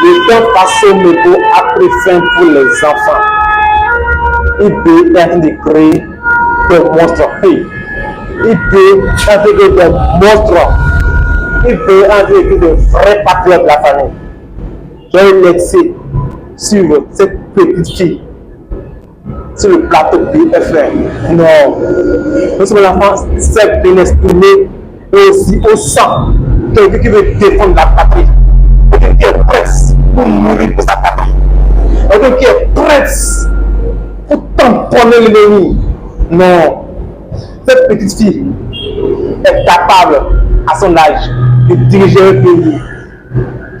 Le camp Faso Mebo a pris fin pour les enfants. IB est en train de créer des monstres. IB est en train de créer des monstres. IB est en train de créer des vrais patriotes de la famille. J'ai laissé sur cette petite fille sur le plateau BFM. Non. Nous sommes l'enfant, c'est bien exprimé et aussi au sang. Quelqu'un qui veut défendre la patrie. Quelqu'un qui est prêt pour mourir pour sa patrie. Quelqu'un qui est prêt pour tamponner l'ennemi. Non. Cette petite fille est capable, à son âge, de diriger un pays.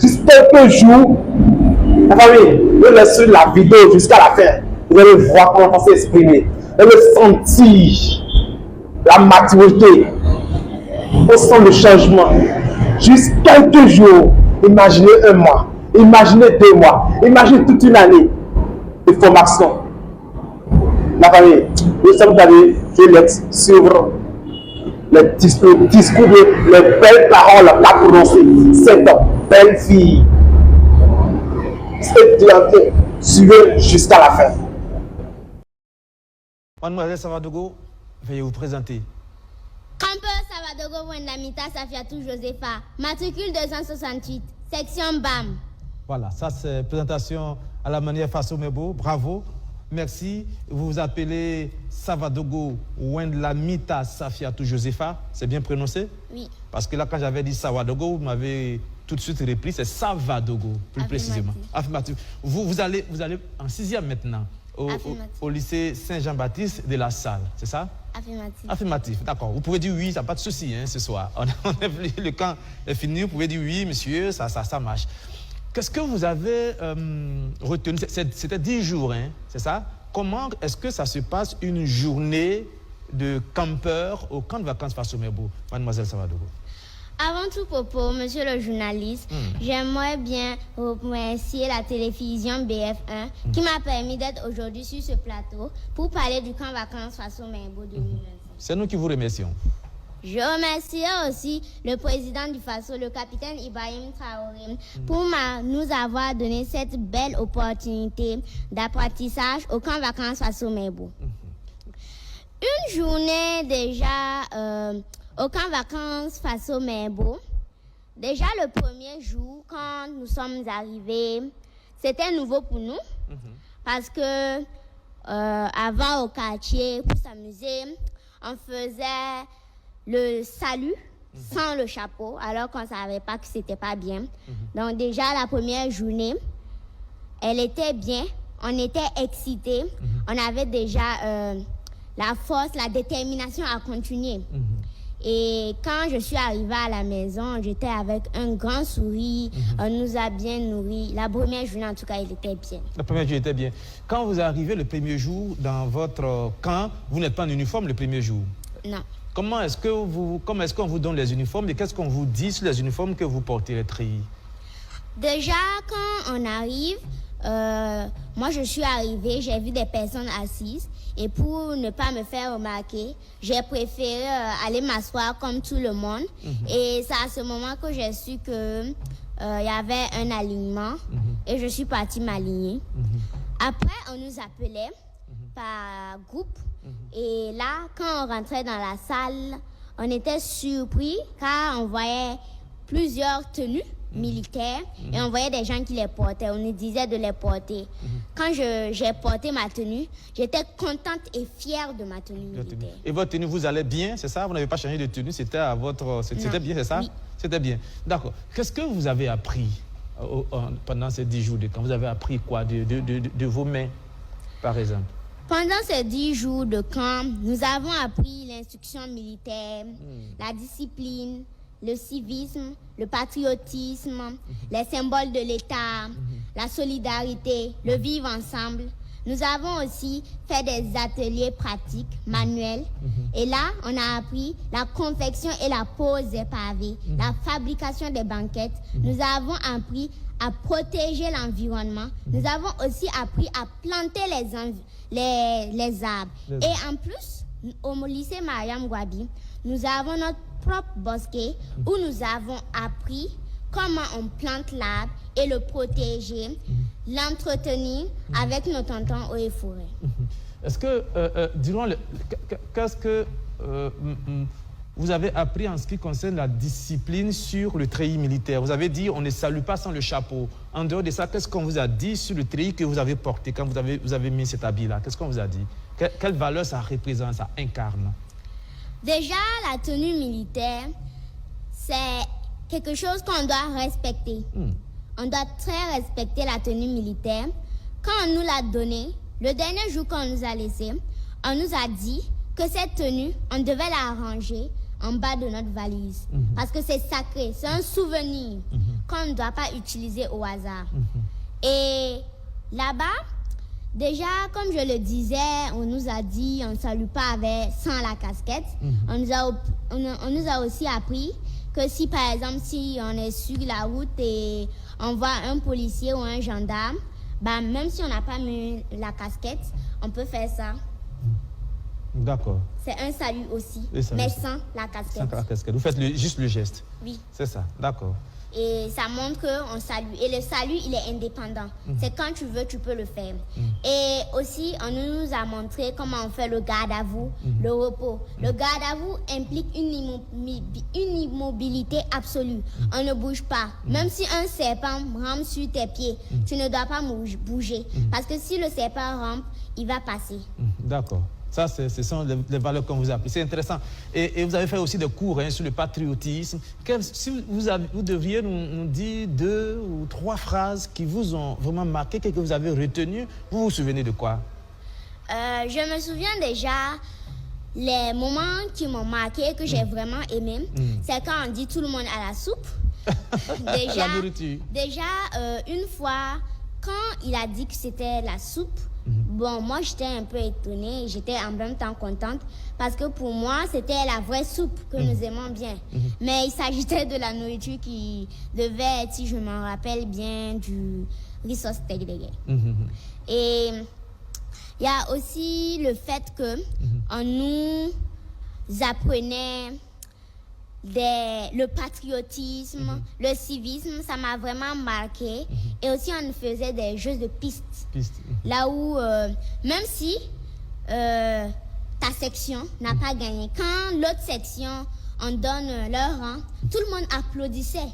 Juste quelques jours, la famille, vous laissez la vidéo jusqu'à la fin. Vous allez voir comment on s'est exprimé. Vous allez sentir la maturité. Au sens de changement. Juste quelques jours. Imaginez un mois. Imaginez 2 mois. Imaginez toute une année de formation. La famille, vous savez, je laisse sur les discours, les belles paroles qu'a prononcées cette belle fille. C'est de suivre jusqu'à la fin. Mademoiselle Savadogo, veuillez vous présenter. Campeur Savadogo Wendamita Safiatou Josepha, matricule 268, section BAM. Voilà, ça c'est présentation à la manière Faso Mebo, bravo, merci. Vous vous appelez Savadogo Wendamita Safiatou Josepha, c'est bien prononcé? Oui. Parce que là, quand j'avais dit Savadogo, vous m'avez tout de suite repris, c'est Savadogo, plus précisément. Affirmatif. Vous allez en 6e maintenant. Au lycée Saint-Jean-Baptiste de la Salle, c'est ça? Affirmatif. Affirmatif, d'accord. Vous pouvez dire oui, ça n'a pas de souci hein, ce soir. Le camp est fini, vous pouvez dire oui, monsieur, ça marche. Qu'est-ce que vous avez retenu? C'était 10 jours, hein, c'est ça? Comment est-ce que ça se passe une journée de campeur au camp de vacances Faso Mebo, mademoiselle Savadogo? Avant tout propos, monsieur le journaliste, j'aimerais bien remercier la télévision BF1 qui m'a permis d'être aujourd'hui sur ce plateau pour parler du camp vacances Faso Mebo 2025. C'est nous qui vous remercions. Je remercie aussi le président du Faso, le capitaine Ibrahim Traoré, pour nous avoir donné cette belle opportunité d'apprentissage au camp vacances Faso Mebo. Une journée déjà au camp vacances Faso Mebo. Déjà le premier jour, quand nous sommes arrivés, c'était nouveau pour nous parce que avant au quartier, pour s'amuser, on faisait le salut sans le chapeau, alors qu'on ne savait pas que c'était pas bien. Donc déjà la première journée, elle était bien, on était excités, on avait déjà la force, la détermination à continuer. Et quand je suis arrivée à la maison, j'étais avec un grand sourire, on nous a bien nourris. La première journée, en tout cas, elle était bien. La première journée était bien. Quand vous arrivez le premier jour dans votre camp, vous n'êtes pas en uniforme le premier jour? Non. Comment est-ce qu'on vous donne les uniformes et qu'est-ce qu'on vous dit sur les uniformes que vous portez, les treillis? Déjà, quand on arrive, moi je suis arrivée, j'ai vu des personnes assises. Et pour ne pas me faire remarquer, j'ai préféré aller m'asseoir comme tout le monde. Et c'est à ce moment que j'ai su qu'il y avait un alignement. Et je suis partie m'aligner. Après, on nous appelait par groupe. Et là, quand on rentrait dans la salle, on était surpris car on voyait plusieurs tenues militaires et on voyait des gens qui les portaient. On nous disait de les porter. Quand j'ai porté ma tenue, j'étais contente et fière de ma tenue militaire. Et votre tenue, vous allez bien, c'est ça? Vous n'avez pas changé de tenue, c'était à votre... C'était bien, c'est ça? Oui. C'était bien. D'accord. Qu'est-ce que vous avez appris pendant ces 10 jours de camp? Vous avez appris quoi de vos mains, par exemple? Pendant ces 10 jours de camp, nous avons appris l'instruction militaire, la discipline, le civisme, le patriotisme, les symboles de l'État, la solidarité, le vivre ensemble. Nous avons aussi fait des ateliers pratiques, manuels. Et là, on a appris la confection et la pose des pavés, la fabrication des banquettes. Nous avons appris à protéger l'environnement. Nous avons aussi appris à planter les arbres. Et en plus, au lycée Mariam Gwabi, nous avons notre propre bosquet où nous avons appris comment on plante l'arbre et le protéger, l'entretenir avec nos tontons eaux et forêts. Est-ce que, qu'est-ce que vous avez appris en ce qui concerne la discipline sur le treillis militaire? Vous avez dit on ne salue pas sans le chapeau. En dehors de ça, qu'est-ce qu'on vous a dit sur le treillis que vous avez porté quand vous avez mis cet habit-là? Qu'est-ce qu'on vous a dit? Quelle valeur ça représente, ça incarne? Déjà, la tenue militaire, c'est quelque chose qu'on doit respecter. On doit très respecter la tenue militaire. Quand on nous l'a donnée, le dernier jour qu'on nous a laissé, on nous a dit que cette tenue, on devait la ranger en bas de notre valise. Parce que c'est sacré, c'est un souvenir qu'on ne doit pas utiliser au hasard. Et là-bas, déjà, comme je le disais, on nous a dit on ne salue pas sans la casquette. On nous a aussi appris que si, par exemple, si on est sur la route et on voit un policier ou un gendarme, bah, même si on n'a pas mis la casquette, on peut faire ça. D'accord. C'est un salut aussi, mais sans la casquette. Sans la casquette. Vous faites juste le geste. Oui. C'est ça, d'accord. Et ça montre qu'on salue. Et le salut, il est indépendant. C'est quand tu veux, tu peux le faire. Et aussi, on nous a montré comment on fait le garde à vous, le repos. Le garde à vous implique une immobilité absolue. On ne bouge pas. Même si un serpent rampe sur tes pieds, tu ne dois pas bouger. Parce que si le serpent rampe, il va passer. D'accord. Ça, ce sont les valeurs qu'on vous a apprises. C'est intéressant. Et vous avez fait aussi des cours sur le patriotisme. Si vous devriez nous dire 2 ou 3 phrases qui vous ont vraiment marqué, que vous avez retenu, vous vous souvenez de quoi? Je me souviens déjà les moments qui m'ont marqué, que j'ai vraiment aimé. C'est quand on dit tout le monde à la soupe. Déjà, la nourriture. Déjà, une fois, quand il a dit que c'était la soupe, bon, moi, j'étais un peu étonnée et j'étais en même temps contente parce que pour moi, c'était la vraie soupe que nous aimons bien. Mais il s'agissait de la nourriture qui devait être, si je m'en rappelle bien, du riz sauce steak de guerre. Et il y a aussi le fait que on nous apprenait le patriotisme, le civisme, ça m'a vraiment marqué. Et aussi, on faisait des jeux de pistes. Là où, même si ta section n'a pas gagné, quand l'autre section, on donne leur rang, tout le monde applaudissait.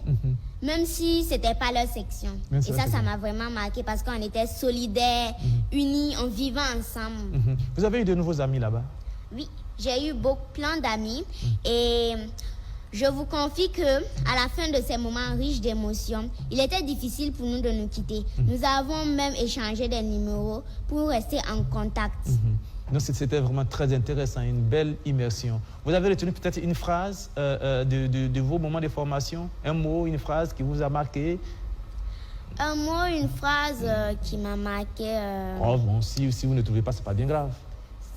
Même si ce n'était pas leur section. Et ça m'a vraiment marqué parce qu'on était solidaires, unis, on vivait ensemble. Vous avez eu de nouveaux amis là-bas? Oui, j'ai eu plein d'amis. Et je vous confie que à la fin de ces moments riches d'émotions, il était difficile pour nous de nous quitter. Nous avons même échangé des numéros pour rester en contact. Donc c'était vraiment très intéressant, une belle immersion. Vous avez retenu peut-être une phrase de vos moments de formation, un mot, une phrase qui vous a marqué? Un mot, une phrase qui m'a marqué. Oh bon, si vous ne trouvez pas, c'est pas bien grave.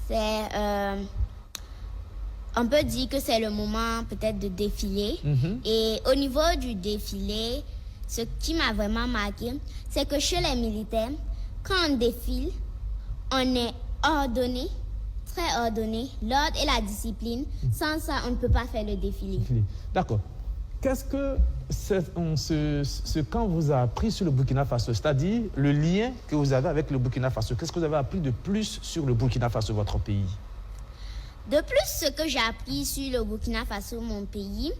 C'est on peut dire que c'est le moment peut-être de défiler. Et au niveau du défilé, ce qui m'a vraiment marqué, c'est que chez les militaires, quand on défile, on est ordonné, très ordonné, l'ordre et la discipline. Sans ça, on ne peut pas faire le défilé. D'accord. Qu'est-ce que ce camp vous a appris sur le Burkina Faso, c'est-à-dire le lien que vous avez avec le Burkina Faso? Qu'est-ce que vous avez appris de plus sur le Burkina Faso, votre pays? De plus, ce que j'ai appris sur le Burkina Faso, mon pays,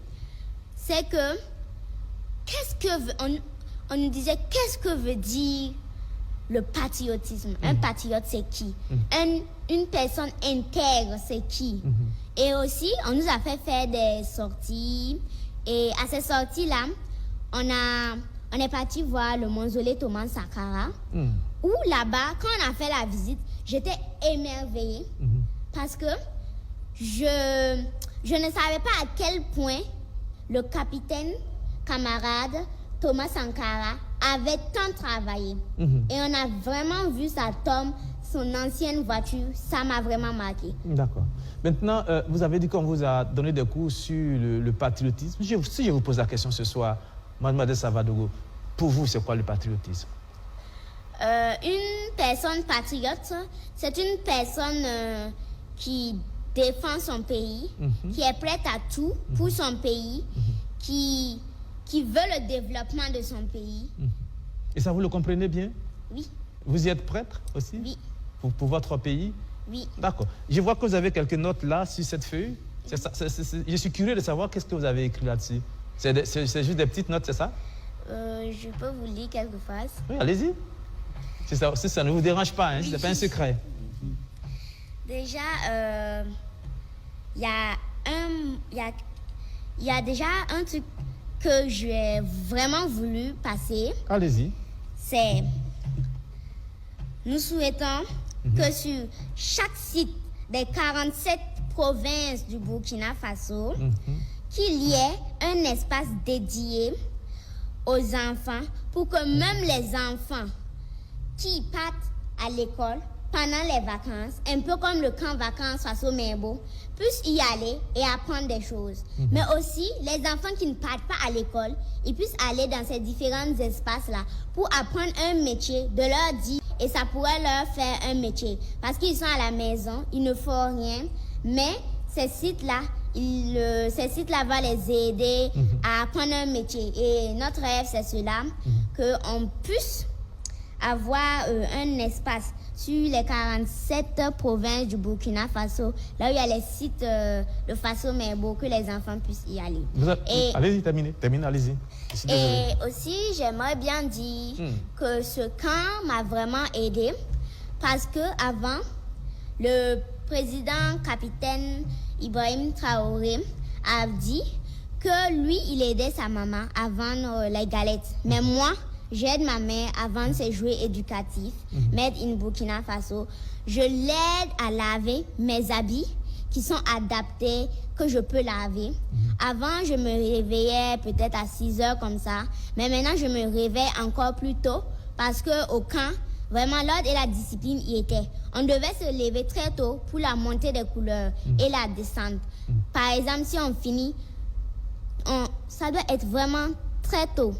c'est que on nous disait qu'est-ce que veut dire le patriotisme. Un patriote, c'est qui? Une personne intègre, c'est qui? Et aussi, on nous a fait faire des sorties. Et à ces sorties-là, on est parti voir le mausolée Thomas Sankara. Où là-bas, quand on a fait la visite, j'étais émerveillée. Parce que je ne savais pas à quel point le capitaine, camarade Thomas Sankara avait tant travaillé. Et on a vraiment vu sa tombe, son ancienne voiture. Ça m'a vraiment marqué. D'accord. Maintenant, vous avez dit qu'on vous a donné des cours sur le patriotisme. Si je vous pose la question ce soir, Mademoiselle Savadogo, pour vous, c'est quoi le patriotisme? Une personne patriote, c'est une personne qui défend son pays, qui est prête à tout pour son pays, qui qui veut le développement de son pays. Et ça, vous le comprenez bien? Oui, Vous y êtes prêtre aussi? oui, Pour votre pays? oui. D'accord. Je vois que vous avez quelques notes là sur cette feuille. Je suis curieux de savoir qu'est-ce que vous avez écrit là-dessus. C'est juste des petites notes, c'est ça? Je peux vous lire quelques phrases. Oui, allez-y. Si ça ne vous dérange pas, hein, Oui. c'est pas un secret. Déjà, il y a déjà un truc que j'ai vraiment voulu passer. Allez-y. C'est, nous souhaitons que sur chaque site des 47 provinces du Burkina Faso, qu'il y ait un espace dédié aux enfants pour que même les enfants qui partent à l'école pendant les vacances, un peu comme le camp vacances Faso Membo, puissent y aller et apprendre des choses. Mais aussi, les enfants qui ne partent pas à l'école, ils puissent aller dans ces différents espaces-là pour apprendre un métier, de leur dire, et ça pourrait leur faire un métier. Parce qu'ils sont à la maison, ils ne font rien, mais ces sites-là, vont les aider à apprendre un métier. Et notre rêve, c'est cela, qu'on puisse avoir un espace sur les 47 provinces du Burkina Faso, là où il y a les sites de Faso Membo, que les enfants puissent y aller. Allez-y, terminez, allez-y. Et aussi, j'aimerais bien dire que ce camp m'a vraiment aidé parce que avant, le président capitaine Ibrahim Traoré a dit que lui, il aidait sa maman à vendre les galettes. Mais moi, j'aide ma mère à vendre ses jouets éducatifs, Made in Burkina Faso. Je l'aide à laver mes habits qui sont adaptés, que je peux laver. Avant, je me réveillais peut-être à 6 heures comme ça. Mais maintenant, je me réveille encore plus tôt parce qu'au camp, vraiment, l'ordre et la discipline y étaient. On devait se lever très tôt pour la montée des couleurs et la descente. Par exemple, si on finit, ça doit être vraiment très tôt.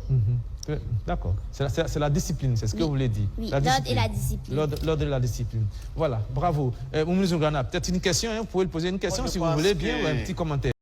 D'accord. C'est la discipline, c'est ce que vous voulez dire. Oui, l'ordre et la discipline. L'ordre et la discipline. Voilà, bravo. Moumouni Zoungana, peut-être une question, hein, vous pouvez poser une question Moi, je si vous pense voulez bien, que- ou un petit commentaire.